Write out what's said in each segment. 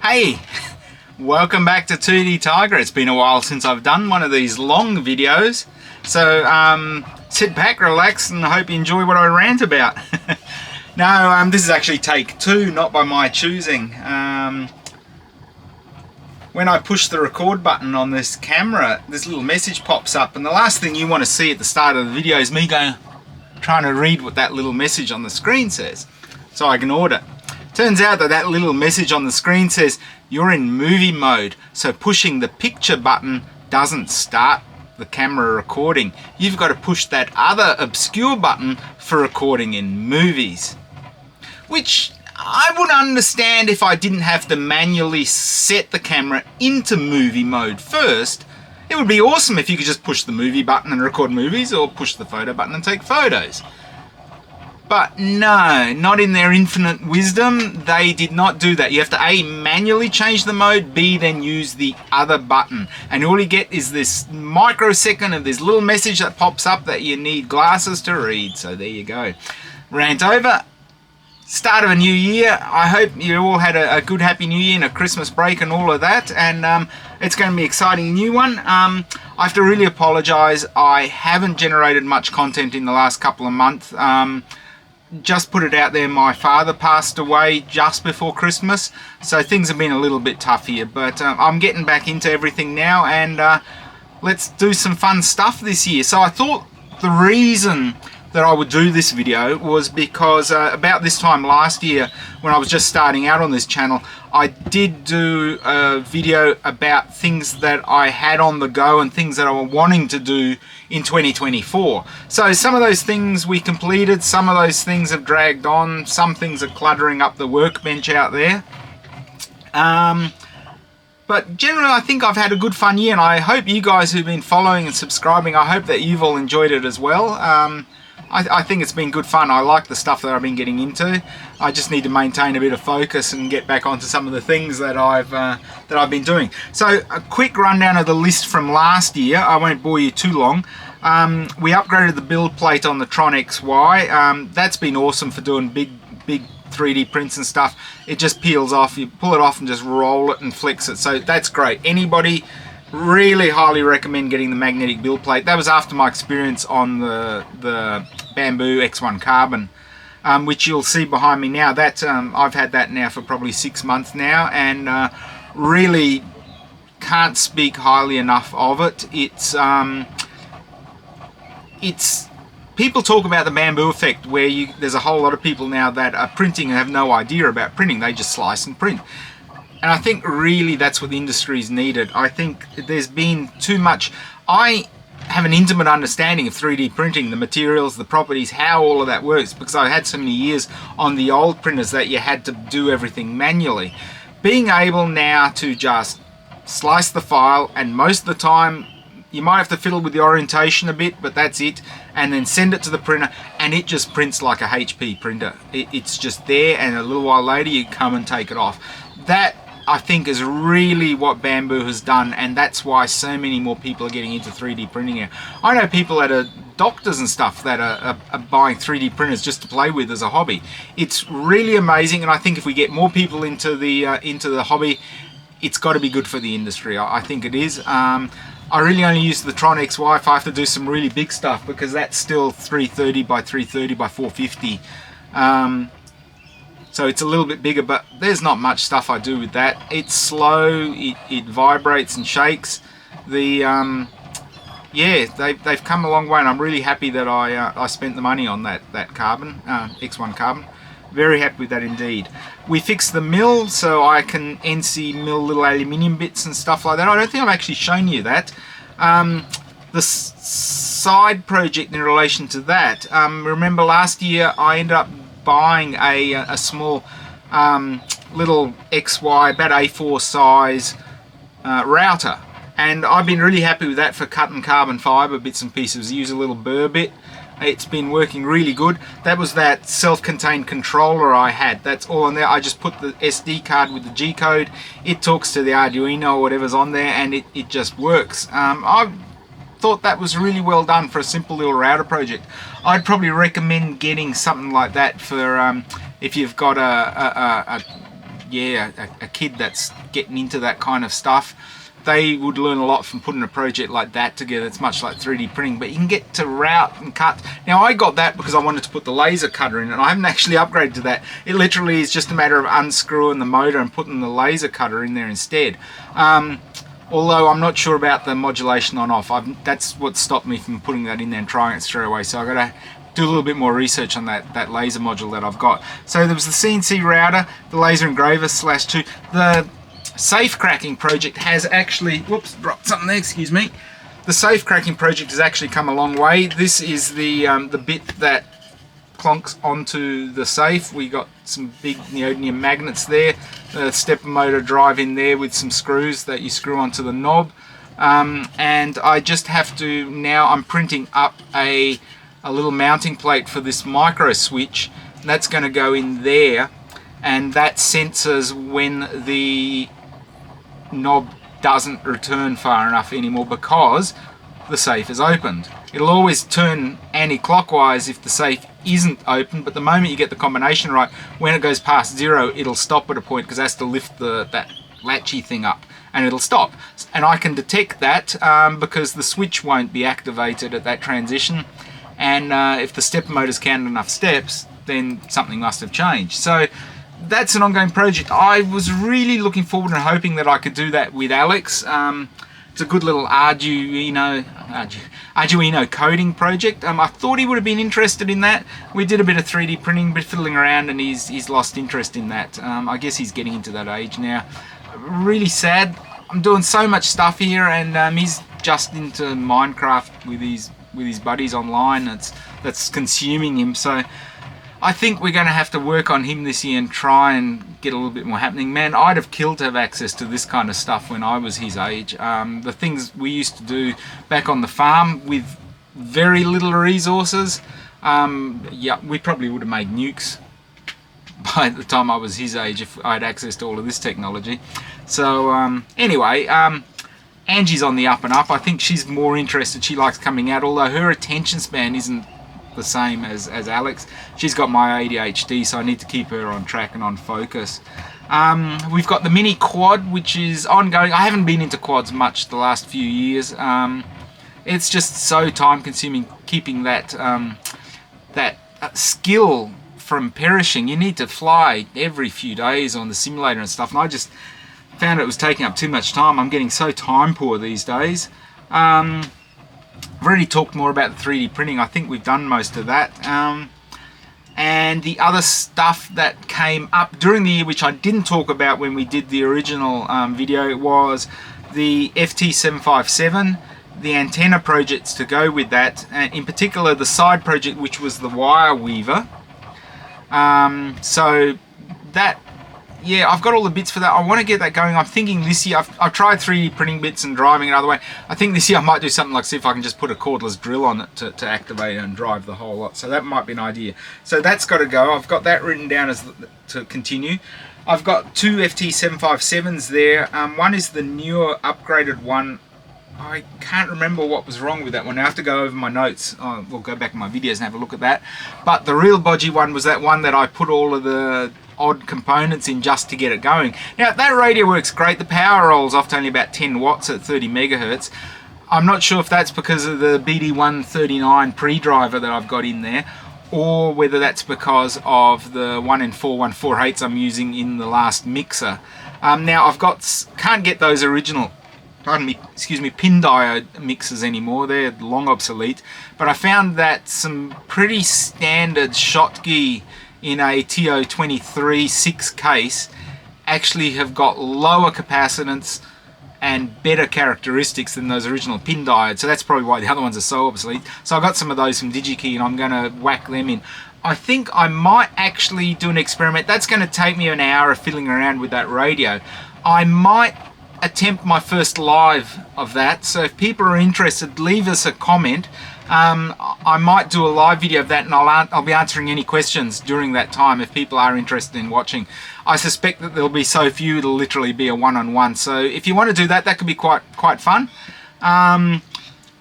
Hey, welcome back to 2D Tiger. It's been a while since I've done one of these long videos, so sit back, relax, and I hope you enjoy what I rant about. No, this is actually take two, not by my choosing. When I push the record button on this camera, this little message pops up, and the last thing you want to see at the start of the video is me trying to read what that little message on the screen says. So I ignored it. Turns out that little message on the screen says you're in movie mode, so pushing the picture button doesn't start the camera recording. You've got to push that other obscure button for recording in movies, which I would understand if I didn't have to manually set the camera into movie mode first. It would be awesome if you could just push the movie button and record movies, or push the photo button and take photos. But no, not in their infinite wisdom, they did not do that. You have to A, manually change the mode, B, then use the other button. And all you get is this microsecond of this little message that pops up that you need glasses to read. So there you go. Rant over. Start of a new year. I hope you all had a good happy new year and a Christmas break and all of that. And it's going to be an exciting new one. I have to really apologize. I haven't generated much content in the last couple of months. Just put it out there, my father passed away just before Christmas, so things have been a little bit tough here, but I'm getting back into everything now, and let's do some fun stuff this year. So I thought the reason that I would do this video was because about this time last year, when I was just starting out on this channel, I did do a video about things that I had on the go and things that I was wanting to do in 2024. So some of those things we completed, some of those things have dragged on, some things are cluttering up the workbench out there. But generally I think I've had a good fun year, and I hope you guys who've been following and subscribing, I hope that you've all enjoyed it as well. I think it's been good fun. I like the stuff that I've been getting into. I just need to maintain a bit of focus and get back onto some of the things that I've been doing. So a quick rundown of the list from last year. I won't bore you too long. We upgraded the build plate on the Tron XY. That's been awesome for doing big 3D prints and stuff. It just peels off. You pull it off and just roll it and flex it. So that's great. Anybody, really highly recommend getting the magnetic build plate. That was after my experience on the Bambu X1 Carbon, which you'll see behind me now. That I've had that now for probably 6 months now, and really can't speak highly enough of it. It's people talk about the Bambu effect, where there's a whole lot of people now that are printing and have no idea about printing. They just slice and print. And I think really that's what the industry's needed. I think there's been too much. I have an intimate understanding of 3D printing, the materials, the properties, how all of that works, because I had so many years on the old printers that you had to do everything manually. Being able now to just slice the file, and most of the time you might have to fiddle with the orientation a bit, but that's it, and then send it to the printer, and it just prints like a HP printer. It's just there, and a little while later you come and take it off. That, I think, is really what Bambu has done, and that's why so many more people are getting into 3D printing now. I know people that are doctors and stuff that are buying 3D printers just to play with as a hobby. It's really amazing, and I think if we get more people into the hobby, it's got to be good for the industry. I think it is. I really only use the Tron XY if I have to do some really big stuff, because that's still 330 by 330 by 450. So it's a little bit bigger, but there's not much stuff I do with that. It's slow, it vibrates and shakes. Yeah, they've come a long way, and I'm really happy that I spent the money on that Carbon, X1 Carbon. Very happy with that indeed. We fixed the mill, so I can NC mill little aluminium bits and stuff like that. I don't think I've actually shown you that. The side project in relation to that, remember last year I ended up buying a small little XY, about A4 size router, and I've been really happy with that for cutting carbon fiber bits and pieces. Use a little burr bit. It's been working really good. That was that self-contained controller I had. That's all on there. I just put the SD card with the G code. It talks to the Arduino or whatever's on there, and it just works. I thought that was really well done for a simple little router project. I'd probably recommend getting something like that for if you've got a yeah, a kid that's getting into that kind of stuff, they would learn a lot from putting a project like that together. It's much like 3D printing, but you can get to route and cut. Now I got that because I wanted to put the laser cutter in, and I haven't actually upgraded to that. It literally is just a matter of unscrewing the motor and putting the laser cutter in there instead. Although I'm not sure about the modulation on off. That's what stopped me from putting that in there and trying it straight away. So I've got to do a little bit more research on that laser module that I've got. So there was the CNC router, the laser engraver /2. The safe cracking project has actually, whoops, dropped something there, excuse me. The safe cracking project has actually come a long way. This is the bit that clonks onto the safe. We got some big neodymium magnets there, the stepper motor drive in there with some screws that you screw onto the knob, and I just have to, now I'm printing up a little mounting plate for this micro switch. That's going to go in there, and that senses when the knob doesn't return far enough anymore because the safe is opened. It'll always turn anti-clockwise if the safe isn't open, but the moment you get the combination right, when it goes past 0, it'll stop at a point because it has to lift that latchy thing up, and it'll stop. And I can detect that because the switch won't be activated at that transition, and if the stepper motor's counted enough steps, then something must have changed. So that's an ongoing project. I was really looking forward and hoping that I could do that with Alex. It's a good little Arduino coding project. I thought he would have been interested in that. We did a bit of 3D printing, a bit fiddling around, and he's lost interest in that. I guess he's getting into that age now. Really sad. I'm doing so much stuff here, and he's just into Minecraft with his buddies online. That's consuming him. So I think we're going to have to work on him this year and try and get a little bit more happening. Man, I'd have killed to have access to this kind of stuff when I was his age. The things we used to do back on the farm with very little resources, yeah, we probably would have made nukes by the time I was his age if I had access to all of this technology. So anyway, Angie's on the up and up. I think she's more interested. She likes coming out, although her attention span isn't the same as Alex. She's got my ADHD, so I need to keep her on track and on focus. We've got the mini quad, which is ongoing. I haven't been into quads much the last few years. It's just so time consuming keeping that skill from perishing. You need to fly every few days on the simulator and stuff, and I just found it was taking up too much time. I'm getting so time poor these days. I've already talked more about the 3D printing. I think we've done most of that. And the other stuff that came up during the year, which I didn't talk about when we did the original video, was the FT757, the antenna projects to go with that, and in particular the side project, which was the wire weaver. So that, yeah, I've got all the bits for that. I want to get that going. I'm thinking this year, I've tried 3D printing bits and driving it other way. I think this year I might do something like see if I can just put a cordless drill on it to activate it and drive the whole lot. So that might be an idea. So that's got to go. I've got that written down as to continue. I've got 2 FT757s there. One is the newer upgraded one. I can't remember what was wrong with that one. I have to go over my notes. We'll go back in my videos and have a look at that. But the real bodgy one was that one that I put all of the odd components in just to get it going. Now that radio works great. The power rolls off to only about 10 watts at 30 megahertz. I'm not sure if that's because of the BD139 pre-driver that I've got in there, or whether that's because of the 1N4148s I'm using in the last mixer. Now can't get those original, pardon me, excuse me, pin diode mixers anymore. They're long obsolete. But I found that some pretty standard Schottky in a TO23 6 case actually have got lower capacitance and better characteristics than those original pin diodes. So that's probably why the other ones are so obsolete. So I got some of those from DigiKey and I'm going to whack them in. I think I might actually do an experiment. That's going to take me an hour of fiddling around with that radio. I might attempt my first live of that, so if people are interested, leave us a comment. I might do a live video of that, and I'll be answering any questions during that time if people are interested in watching. I suspect that there'll be so few it'll literally be a one-on-one, so if you want to do that, that could be quite fun.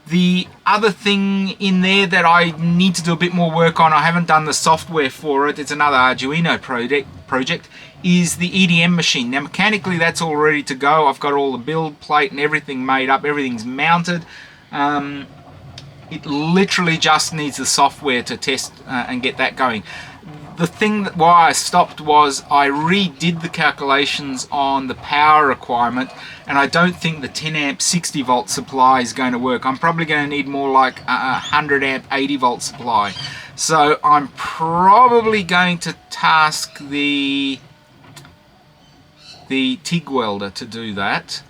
The other thing in there that I need to do a bit more work on, I haven't done the software for it. It's another Arduino project, is the EDM machine. Now mechanically that's all ready to go. I've got all the build plate and everything made up, everything's mounted. It literally just needs the software to test and get that going. The thing that why I stopped was I redid the calculations on the power requirement, and I don't think the 10 amp 60 volt supply is going to work. I'm probably going to need more like a 100 amp 80 volt supply. So I'm probably going to task the TIG welder to do that,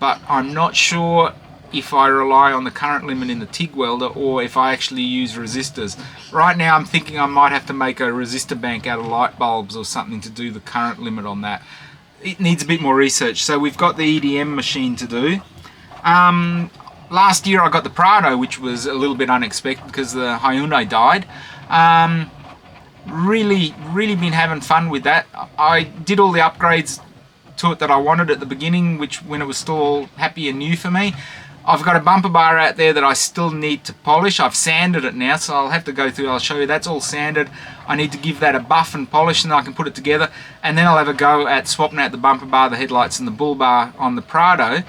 but I'm not sure if I rely on the current limit in the TIG welder or if I actually use resistors. Right now I'm thinking I might have to make a resistor bank out of light bulbs or something to do the current limit on that. It needs a bit more research. So we've got the EDM machine to do. Last year I got the Prado, which was a little bit unexpected because the Hyundai died. Really been having fun with that. I did all the upgrades to it that I wanted at the beginning, which when it was still all happy and new for me. I've got a bumper bar out there that I still need to polish. I've sanded it now, so I'll have to go through, I'll show you, that's all sanded. I need to give that a buff and polish, and then I can put it together, and then I'll have a go at swapping out the bumper bar, the headlights and the bull bar on the Prado.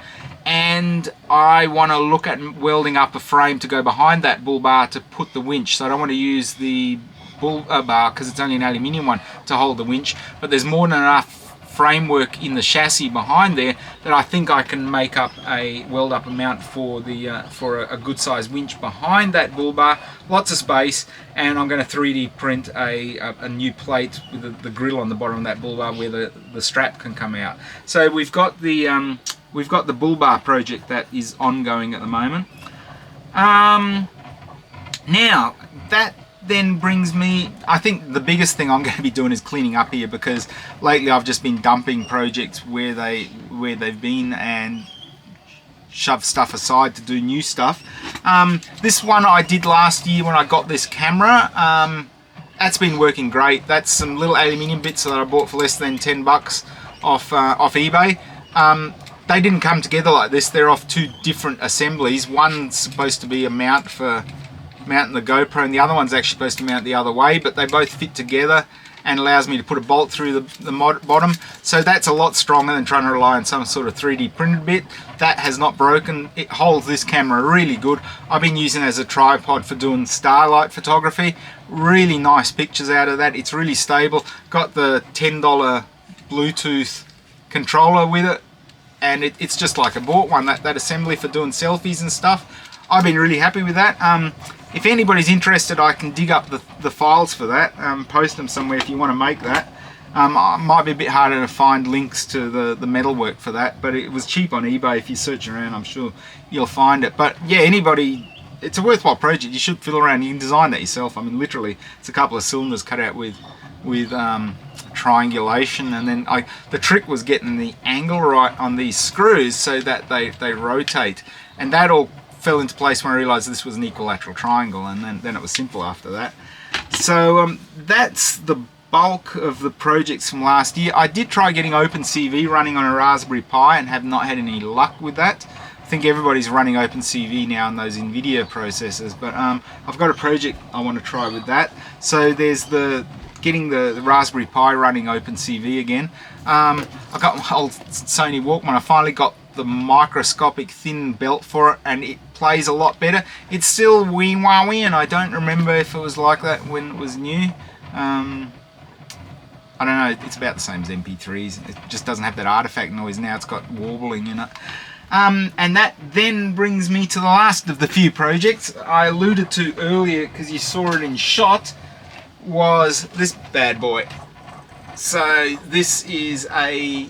And I want to look at welding up a frame to go behind that bull bar to put the winch. So I don't want to use the bull bar because it's only an aluminium one to hold the winch, but there's more than enough framework in the chassis behind there that I think I can make up a weld up a mount for the for a good size winch behind that bull bar. Lots of space, and I'm going to 3D print a new plate with the grill on the bottom of that bull bar where the strap can come out. So we've got the bull bar project that is ongoing at the moment. Now that then brings me, I think the biggest thing I'm going to be doing is cleaning up here, because lately I've just been dumping projects where they've been and shove stuff aside to do new stuff. This one I did last year when I got this camera. That's been working great. That's some little aluminium bits that I bought for less than 10 bucks off eBay. They didn't come together like this. They're off two different assemblies. One's supposed to be a mount for mounting the GoPro, and the other one's actually supposed to mount the other way, but they both fit together and allows me to put a bolt through the bottom. So that's a lot stronger than trying to rely on some sort of 3D printed bit. That has not broken. It holds this camera really good. I've been using it as a tripod for doing starlight photography. Really nice pictures out of that. It's really stable. Got the $10 Bluetooth controller with it, and it's just like I bought one, that assembly for doing selfies and stuff. I've been really happy with that. If anybody's interested, I can dig up the files for that, post them somewhere if you want to make that. Might be a bit harder to find links to the metalwork for that, but it was cheap on eBay. If you search around, I'm sure you'll find it. But yeah, anybody, it's a worthwhile project. You should fiddle around. You can design that yourself. I mean, literally, it's a couple of cylinders cut out with triangulation, and then the trick was getting the angle right on these screws so that they rotate, and that all fell into place when I realized this was an equilateral triangle, and then it was simple after that. So that's the bulk of the projects from last year. I did try getting OpenCV running on a Raspberry Pi and have not had any luck with that. I think everybody's running OpenCV now on those NVIDIA processors, but I've got a project I want to try with that. So there's getting the Raspberry Pi running OpenCV again. I got my old Sony Walkman. I finally got the microscopic thin belt for it, and it plays a lot better. It's still wee wah wee, and I don't remember if it was like that when it was new. I don't know, it's about the same as MP3s. It just doesn't have that artifact noise now. It's got warbling in it. And that then brings me to the last of the few projects I alluded to earlier, because you saw it in shot, was this bad boy. So this is a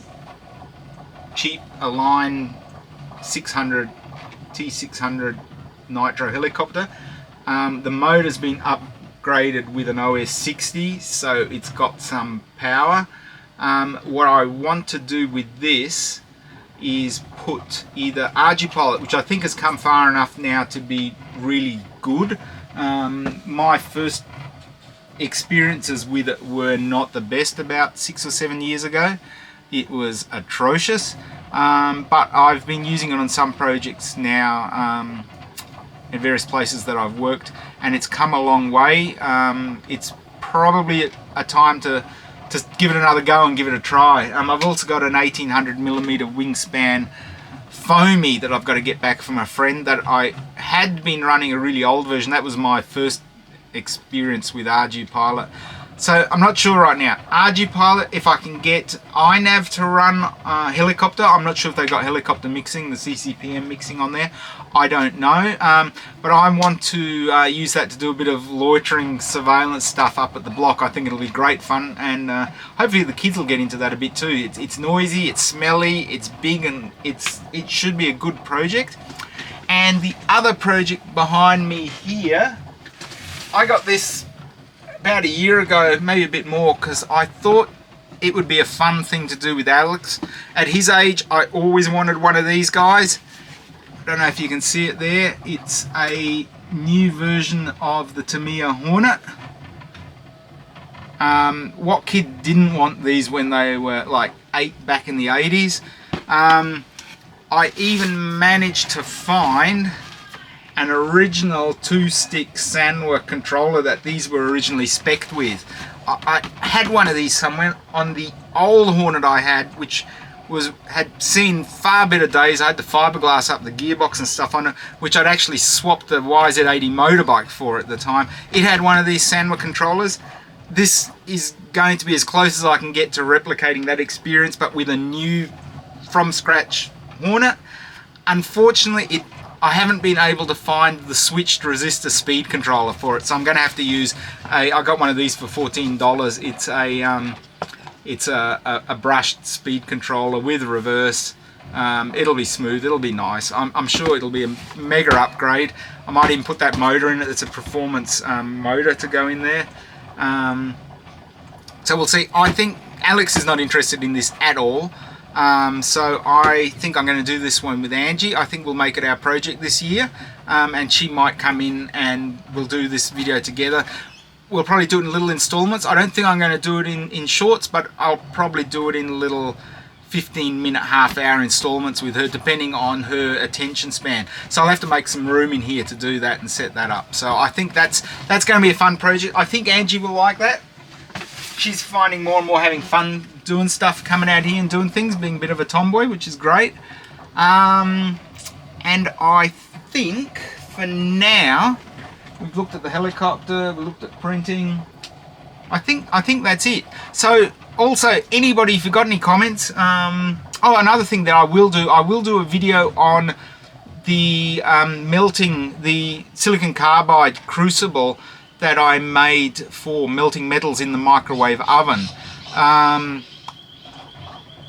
cheap Align 600 T600 Nitro helicopter. The motor's been upgraded with an OS 60, so it's got some power. What I want to do with this is put either ArduPilot, which I think has come far enough now to be really good. My first experiences with it were not the best about 6 or 7 years ago. It was atrocious, but I've been using it on some projects now in various places that I've worked, and it's come a long way. It's probably a time to to give it another go and give it a try. I've also got an 1800mm wingspan foamy that I've got to get back from a friend that I had been running a really old version. That was my first experience with Arduino. So I'm not sure right now. Arduino, if I can get iNav to run helicopter, I'm not sure if they got helicopter mixing, the CCPM mixing on there. I don't know, but I want to use that to do a bit of loitering surveillance stuff up at the block. I think it'll be great fun, and hopefully the kids will get into that a bit too. It's noisy, it's smelly, it's big, and it should be a good project. And the other project behind me here, I got this about a year ago, maybe a bit more, because I thought it would be a fun thing to do with Alex. At his age, I always wanted one of these guys. I don't know if you can see it there. It's a new version of the Tamiya Hornet. What kid didn't want these when they were like 8 back in the 80s? I even managed to find an original 2-stick Sanwa controller that these were originally spec'd with. I had one of these somewhere on the old Hornet I had, which had seen far better days. I had the fiberglass up the gearbox and stuff on it, which I'd actually swapped the YZ80 motorbike for at the time. It had one of these Sanwa controllers. This is going to be as close as I can get to replicating that experience, but with a new from scratch Hornet. Unfortunately, I haven't been able to find the switched resistor speed controller for it, so I'm going to have to use I got one of these for $14. It's a brushed speed controller with reverse. It'll be smooth, it'll be nice. I'm sure it'll be a mega upgrade. I might even put that motor in it. It's a performance motor to go in there. So we'll see. I think Alex is not interested in this at all. So I think I'm going to do this one with Angie. I think we'll make it our project this year, and she might come in and we'll do this video together. We'll probably do it in little installments. I don't think I'm going to do it in shorts, but I'll probably do it in little 15-minute, half-hour installments with her, depending on her attention span. So I'll have to make some room in here to do that and set that up. So I think that's going to be a fun project. I think Angie will like that. She's finding more and more having fun doing stuff, coming out here and doing things, being a bit of a tomboy, which is great. And I think for now we've looked at the helicopter, we looked at printing. I think that's it. So also, anybody, if you've got any comments, oh, another thing that I will do a video on the melting the silicon carbide crucible that I made for melting metals in the microwave oven.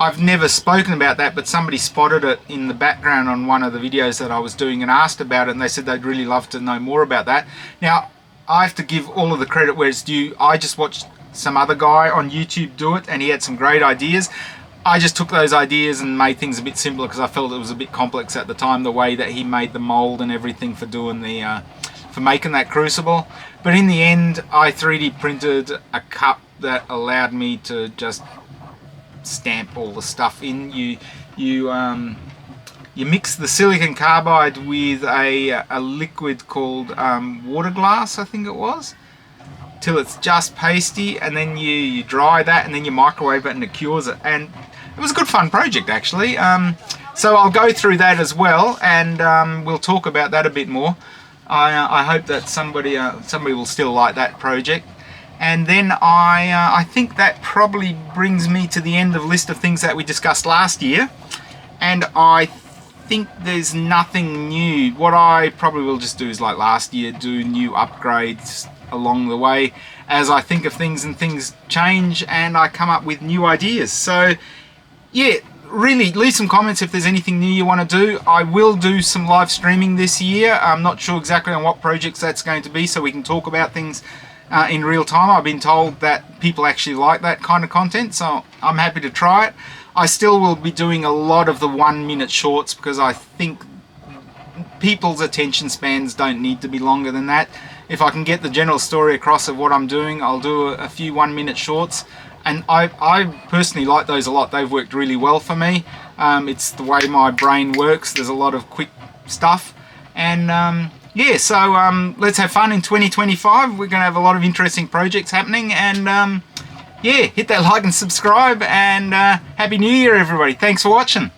I've never spoken about that, but somebody spotted it in the background on one of the videos that I was doing and asked about it, and they said they'd really love to know more about that. Now, I have to give all of the credit where it's due. I just watched some other guy on YouTube do it, and he had some great ideas. I just took those ideas and made things a bit simpler because I felt it was a bit complex at the time, the way that he made the mold and everything for doing the for making that crucible. But in the end, I 3D printed a cup that allowed me to just stamp all the stuff in. You mix the silicon carbide with a liquid called water glass, I think it was, till it's just pasty, and then you dry that and then you microwave it and it cures it. And it was a good fun project actually. So I'll go through that as well, and we'll talk about that a bit more. I hope that somebody will still like that project. And then I think that probably brings me to the end of the list of things that we discussed last year. And I think there's nothing new. What I probably will just do is, like last year, do new upgrades along the way as I think of things, and things change and I come up with new ideas. So yeah, really leave some comments if there's anything new you want to do. I will do some live streaming this year. I'm not sure exactly on what projects that's going to be, so we can talk about things in real time. I've been told that people actually like that kind of content, so I'm happy to try it. I still will be doing a lot of the 1-minute shorts because I think people's attention spans don't need to be longer than that. If I can get the general story across of what I'm doing, I'll do a few 1-minute shorts, and I personally like those a lot. They've worked really well for me. It's the way my brain works. There's a lot of quick stuff, and yeah, so let's have fun in 2025. We're going to have a lot of interesting projects happening, and yeah, hit that like and subscribe, and Happy New Year, everybody. Thanks for watching.